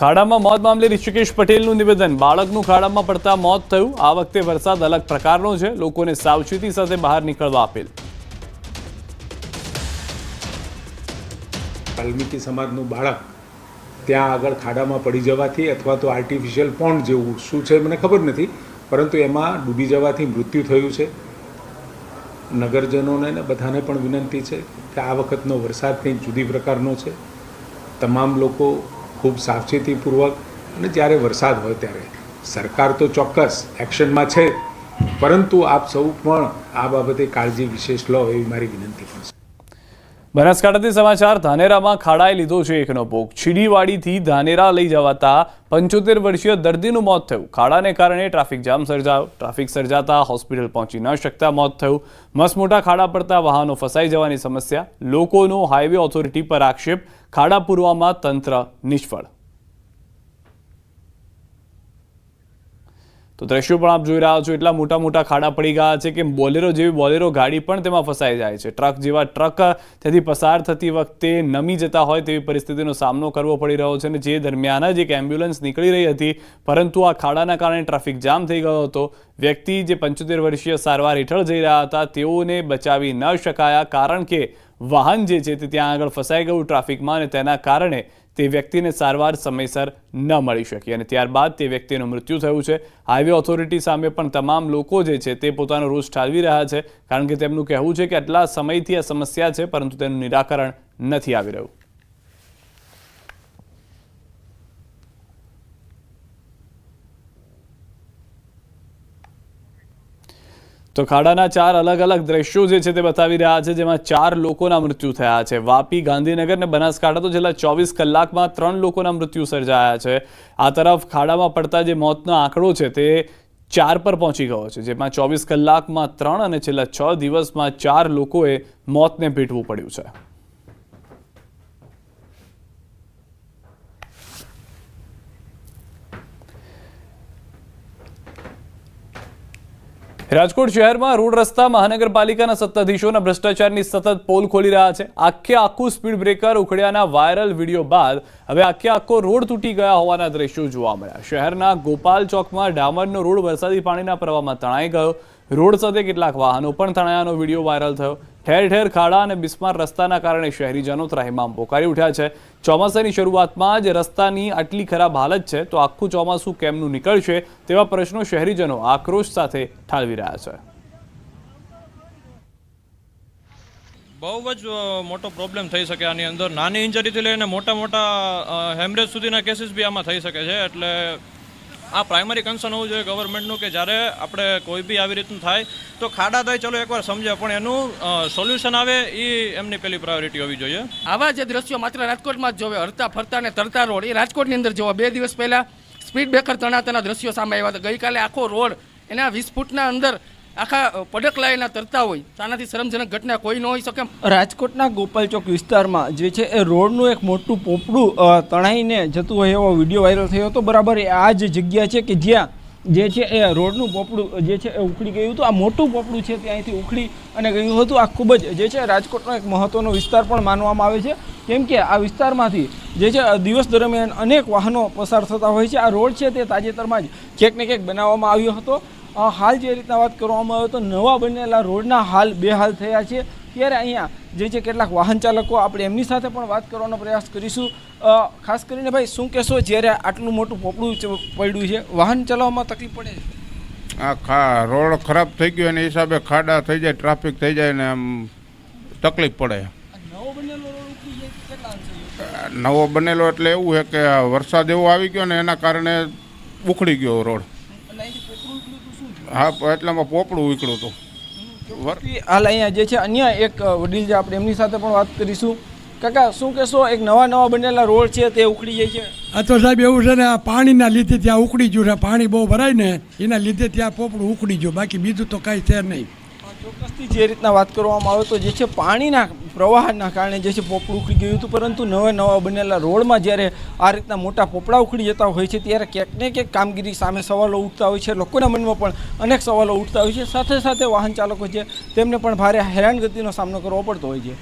ખાડામાં મોત મામલે ઋષિકેશ પટેલનું નિવેદન। બાળકનું ખાડામાં પડતા મોત થયું। આ વખતે વરસાદ અલગ પ્રકારનો છે, લોકોને સાવચેતી સાથે બહાર નીકળવા અપીલ। વાલ્મીકી સમાજનું બાળક ત્યાં આગળ ખાડામાં પડી જવાથી અથવા તો આર્ટિફિશિયલ પોન્ડ જેવું શું છે મને ખબર નથી, પરંતુ એમાં ડૂબી જવાથી મૃત્યુ થયું છે। નગરજનોને ને બધાને પણ વિનંતી છે કે આ વખતનો વરસાદ કંઈક જુદી પ્રકારનો છે। તમામ લોકો ખૂબ સાવચેતીપૂર્વક અને જ્યારે વરસાદ હોય ત્યારે સરકાર તો ચોક્કસ એક્શનમાં છે, પરંતુ આપ સૌ પણ આ બાબતે કાળજી વિશેષ લો એવી મારી વિનંતી પણ છે। બનાસકાંઠાથી સમાચાર। ધાનેરામાં ખાડાએ લીધો છે એકનો ભોગ। છીડીવાડીથી ધાનેરા લઈ જવાતા 75 વર્ષીય દર્દીનું મોત થયું। ખાડાને કારણે ટ્રાફિક જામ સર્જાયો। ટ્રાફિક સર્જાતા હોસ્પિટલ પહોંચી ન શકતા મોત થયું। મસમોટા ખાડા પડતા વાહનો ફસાઈ જવાની સમસ્યા। લોકોનો હાઈવે ઓથોરિટી પર આક્ષેપ। ખાડા પૂરવામાં તંત્ર નિષ્ફળ। તો દ્રશ્યો પણ આપ જોઈ રહ્યા છો, એટલા મોટા મોટા ખાડા પડી ગયા છે કે બોલેરો જેવી બોલેરો ગાડી પણ તેમાં ફસાઈ જાય છે। ટ્રક જેવા ટ્રક ત્યાંથી પસાર થતી વખતે નમી જતા હોય તેવી પરિસ્થિતિનો સામનો કરવો પડી રહ્યો છે। અને જે દરમિયાન જ એક એમ્બ્યુલન્સ નીકળી રહી હતી, પરંતુ આ ખાડાના કારણે ટ્રાફિક જામ થઈ ગયો હતો। વ્યક્તિ જે 75 વર્ષીય સારવાર હેઠળ જઈ રહ્યા હતા તેઓને બચાવી ન શકાયા, કારણ કે વાહન જે છે તે ત્યાં આગળ ફસાઈ ગયું ટ્રાફિકમાં, અને તેના કારણે તે વ્યક્તિને સારવાર સમયસર ન મળી શકી અને ત્યારબાદ તે વ્યક્તિનું મૃત્યુ થયું છે। હાઈવે ઓથોરિટી સામે પણ તમામ લોકો જે છે તે પોતાનો રોષ ઠાલવી રહ્યા છે, કારણ કે તેમનું કહેવું છે કે આટલા સમયથી આ સમસ્યા છે, પરંતુ તેનું નિરાકરણ નથી આવી રહ્યું। તો ખાડાના 4 અલગ અલગ દ્રશ્યો જે છે તે બતાવી રહ્યા છે, જેમાં 4 લોકોના મૃત્યુ થયા છે। વાપી, ગાંધીનગર અને બનાસકાંઠા તો છેલ્લા 24 કલાકમાં 3 લોકોના મૃત્યુ સર્જાયા છે। આ તરફ ખાડામાં પડતા જે મોતનો આંકડો છે તે 4 પર પહોંચી ગયો છે, જેમાં 24 કલાકમાં 3 અને છેલ્લા 6 દિવસમાં 4 લોકોએ મોતને ભેટવું પડ્યું છે। રાજકોટ શહેરમાં રોડ રસ્તા મહાનગરપાલિકાના સત્તાધીશોના ભ્રષ્ટાચારની સતત પોલ ખોલી રહ્યા છે। આખું સ્પીડ બ્રેકર ઉખડ્યાના વાયરલ વિડીયો બાદ હવે આખો રોડ તૂટી ગયા હોવાના દ્રશ્યો જોવા મળ્યા। શહેરના ગોપાલ ચોકમાં ડામરનો રોડ વરસાદી પાણીના પ્રવાહમાં તણાઈ ગયો। રોડ સાથે કેટલાક વાહનો પણ તણાયાનો વિડીયો વાયરલ થયો। ઠેર ઠેર ખાડા અને બિસ્માર રસ્તાના કારણે શહેરીજનો ત્રાહિમામ પોકારી ઉઠ્યા છે। ચોમાસાની શરૂઆતમાં જ રસ્તાની આટલી ખરાબ હાલત છે, તો આખું ચોમાસું કેમનું નીકળશે તેવા પ્રશ્નો શહેરીજનો આક્રોશ સાથે ઠાલવી રહ્યા છે। બહુ જ મોટો પ્રોબ્લેમ થઈ શકે આની અંદર। નાની ઇન્જરીથી લઈને મોટા હેમરેજ સુધીના કેસીસ બી આમાં થઈ શકે છે। એટલે આ પ્રાઇમરી કન્સર્ન હોવું જોઈએ ગવર્મેન્ટનું કે જ્યારે આપણે કોઈ બી આવી રીતનું થાય તો ખાડા થાય ચલો એકવાર સમજે, પણ એનું સોલ્યુશન આવે એ એમની પહેલી પ્રાયોરિટી હોવી જોઈએ। આવા જે દ્રશ્યો માત્ર રાજકોટમાં જ જોવે, હરતા ફરતા અને તરતા રોડ એ રાજકોટની અંદર જોવા। 2 દિવસ પહેલા સ્પીડ બ્રેકર તણાતાના દ્રશ્યો સામે આવ્યા હતા। ગઈકાલે આખો રોડ એના 20 ફૂટના અંદર આખા પડકલાયના તરતા હોય, આનાથી શરમજનક ઘટના કોઈ ન હોઈ શકે। રાજકોટના ગોપાલ ચોક વિસ્તારમાં જે છે એ રોડનું એક મોટું પોપડું તણાઈને જતું હોય એવો વિડીયો વાયરલ થયો હતો। બરાબર આ જ જગ્યા છે કે જ્યાં જે છે એ રોડનું પોપડું જે છે એ ઉખડી ગયું હતું। આ મોટું પોપડું છે તે અહીંથી ઉખડી અને ગયું હતું। આ ખૂબ જ જે છે રાજકોટનો એક મહત્ત્વનો વિસ્તાર પણ માનવામાં આવે છે, કેમ કે આ વિસ્તારમાંથી જે છે દિવસ દરમિયાન અનેક વાહનો પસાર થતા હોય છે। આ રોડ છે તે તાજેતરમાં જ ક્યાંક ને ક્યાંક બનાવવામાં આવ્યો હતો। હાલ જે રીતના વાત કરવામાં આવે તો નવા બનેલા રોડના હાલ 2 હાલ થયા છે। ત્યારે અહીંયા જે છે કેટલાક વાહન ચાલકો, આપણે એમની સાથે પણ વાત કરવાનો પ્રયાસ કરીશું। ખાસ કરીને ભાઈ શું કહેશો, જ્યારે આટલું મોટું પોપડું પડ્યું છે, વાહન ચલાવવામાં તકલીફ પડે છે? આ રોડ ખરાબ થઈ ગયો એના હિસાબે ખાડા થઈ જાય, ટ્રાફિક થઈ જાય ને આમ તકલીફ પડે। નવો બનેલો રોડ ઉખડી જાય કેટલા અંશે? નવો બનેલો એટલે એવું છે કે વરસાદ એવો આવી ગયો ને એના કારણે ઉખડી ગયો રોડ। હા, એટલામાં પોપડું ઉખડ્યું હતું। હાલ અહીંયા જે છે અન્ય એક વડીલ છે, આપણે એમની સાથે પણ વાત કરીશું। કાકા શું કહેશો, એક નવા બનેલા રોડ છે તે ઉખડી જાય છે? આ તો સાહેબ એવું છે ને, આ પાણીના લીધે ત્યાં ઉખડી ગયું છે। પાણી બહુ ભરાય ને એના લીધે ત્યાં પોપડું ઉખડી ગયું, બાકી બીજું તો કાંઈ છે નહીં। ચોક્કસથી જે રીતના વાત કરવામાં આવે તો જે છે પાણીના પ્રવાહના કારણે જે છે પોપડું ઉખડી ગયું હતું, પરંતુ નવા બનેલા રોડમાં જ્યારે આ રીતના મોટા પોપડા ઉખડી જતા હોય છે ત્યારે ક્યાંક ને ક્યાંક કામગીરી સામે સવાલો ઉઠતા હોય છે। લોકોના મનમાં પણ અનેક સવાલો ઉઠતા હોય છે। સાથે વાહન ચાલકો છે તેમને પણ ભારે હેરાનગતિનો સામનો કરવો પડતો હોય છે।